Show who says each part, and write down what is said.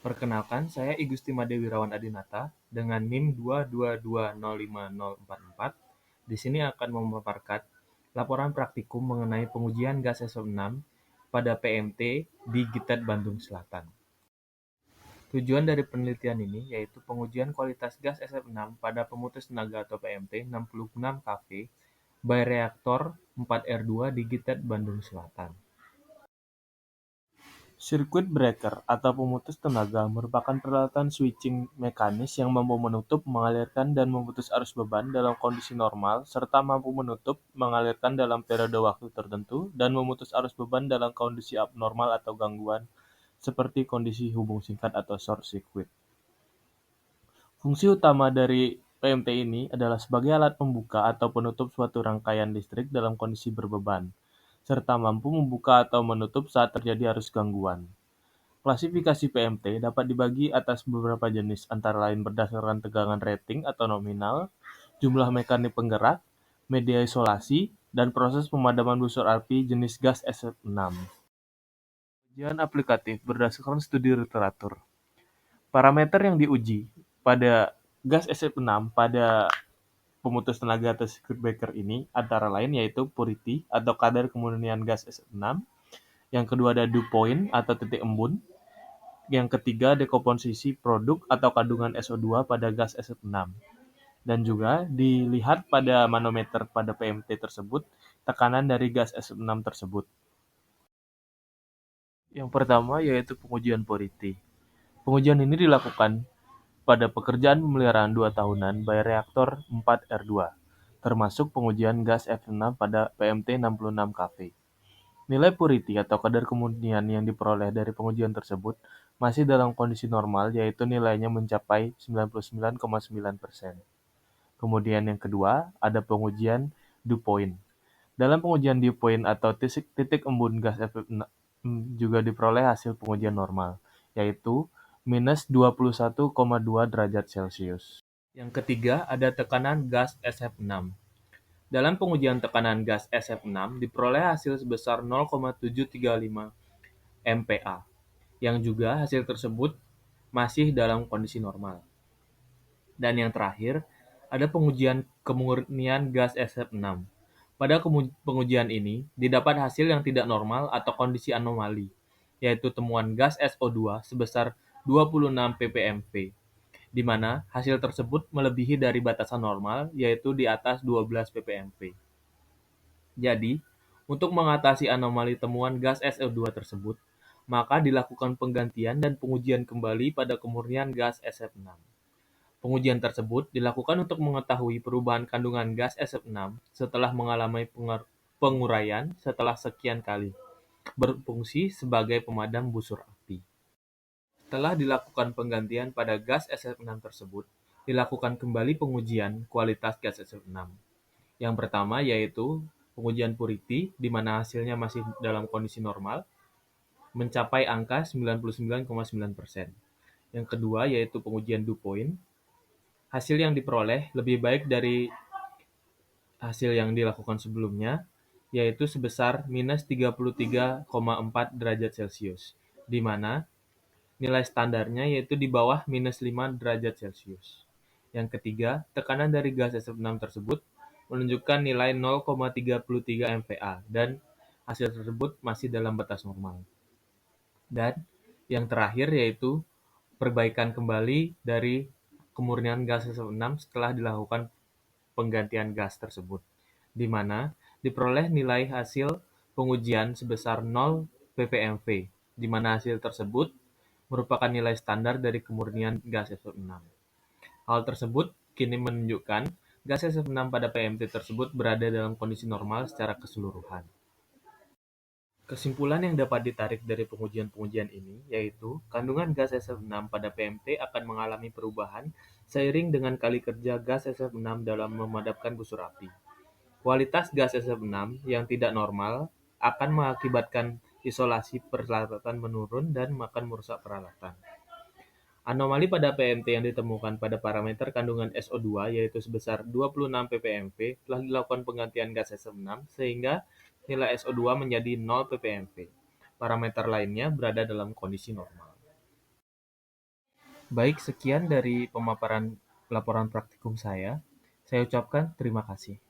Speaker 1: Perkenalkan, saya I Gusti Made Wirawan Adinata dengan NIM 222050044. Di sini akan memaparkan laporan praktikum mengenai pengujian gas SF6 pada PMT di GITED Bandung Selatan. Tujuan dari penelitian ini yaitu pengujian kualitas gas SF6 pada pemutus tenaga atau PMT 66 kV by reaktor 4R2 di GITED Bandung Selatan. Circuit breaker atau pemutus tenaga merupakan peralatan switching mekanis yang mampu menutup, mengalirkan, dan memutus arus beban dalam kondisi normal, serta mampu menutup, mengalirkan dalam periode waktu tertentu, dan memutus arus beban dalam kondisi abnormal atau gangguan, seperti kondisi hubung singkat atau short circuit. Fungsi utama dari PMT ini adalah sebagai alat pembuka atau penutup suatu rangkaian listrik dalam kondisi berbeban, serta mampu membuka atau menutup saat terjadi arus gangguan. Klasifikasi PMT dapat dibagi atas beberapa jenis, antara lain berdasarkan tegangan rating atau nominal, jumlah mekanik penggerak, media isolasi, dan proses pemadaman busur api jenis gas SF6. Ujian aplikatif berdasarkan studi literatur. Parameter yang diuji pada gas SF6 pada pemutus tenaga atau circuit breaker ini antara lain yaitu purity atau kadar kemurnian gas SF6, yang kedua ada dew point atau titik embun, yang ketiga dekomposisi produk atau kandungan SO2 pada gas SF6, dan juga dilihat pada manometer pada PMT tersebut tekanan dari gas SF6 tersebut. Yang pertama yaitu pengujian purity. Pengujian ini dilakukan pada pekerjaan pemeliharaan 2 tahunan by reaktor 4R2, termasuk pengujian gas F6 pada PMT 66 kV. Nilai purity atau kadar kemurnian yang diperoleh dari pengujian tersebut masih dalam kondisi normal, yaitu nilainya mencapai 99,9%. Kemudian yang kedua, ada pengujian dew point. Dalam pengujian dew point atau titik embun gas F6 juga diperoleh hasil pengujian normal, yaitu minus 21,2 derajat Celcius. Yang ketiga, ada tekanan gas SF6. Dalam pengujian tekanan gas SF6 diperoleh hasil sebesar 0,735 MPa, yang juga hasil tersebut masih dalam kondisi normal. Dan yang terakhir, ada pengujian kemurnian gas SF6. Pada pengujian ini, didapat hasil yang tidak normal atau kondisi anomali, yaitu temuan gas SO2 sebesar 26 ppmv, di mana hasil tersebut melebihi dari batasan normal, yaitu di atas 12 ppmv. Jadi, untuk mengatasi anomali temuan gas SO2 tersebut, maka dilakukan penggantian dan pengujian kembali pada kemurnian gas SF6. Pengujian tersebut dilakukan untuk mengetahui perubahan kandungan gas SF6 setelah mengalami penguraian setelah sekian kali, berfungsi sebagai pemadam busur api. Setelah dilakukan penggantian pada gas SF6 tersebut, dilakukan kembali pengujian kualitas gas SF6. Yang pertama yaitu pengujian purity, di mana hasilnya masih dalam kondisi normal, mencapai angka 99,9%. Yang kedua yaitu pengujian dew point. Hasil yang diperoleh lebih baik dari hasil yang dilakukan sebelumnya, yaitu sebesar minus 33,4 derajat Celcius, di mana nilai standarnya yaitu di bawah minus 5 derajat Celcius. Yang ketiga, tekanan dari gas SF6 tersebut menunjukkan nilai 0,33 MPa dan hasil tersebut masih dalam batas normal. Dan yang terakhir yaitu perbaikan kembali dari kemurnian gas SF6 setelah dilakukan penggantian gas tersebut, di mana diperoleh nilai hasil pengujian sebesar 0 ppmv, di mana hasil tersebut merupakan nilai standar dari kemurnian gas SF6. Hal tersebut kini menunjukkan gas SF6 pada PMT tersebut berada dalam kondisi normal secara keseluruhan. Kesimpulan yang dapat ditarik dari pengujian-pengujian ini yaitu kandungan gas SF6 pada PMT akan mengalami perubahan seiring dengan kali kerja gas SF6 dalam memadamkan busur api. Kualitas gas SF6 yang tidak normal akan mengakibatkan isolasi peralatan menurun dan akan merusak peralatan. Anomali pada PMT yang ditemukan pada parameter kandungan SO2 yaitu sebesar 26 ppmv telah dilakukan penggantian gas SF6 sehingga nilai SO2 menjadi 0 ppmv. Parameter lainnya berada dalam kondisi normal. Baik, sekian dari pemaparan laporan praktikum saya. Saya ucapkan terima kasih.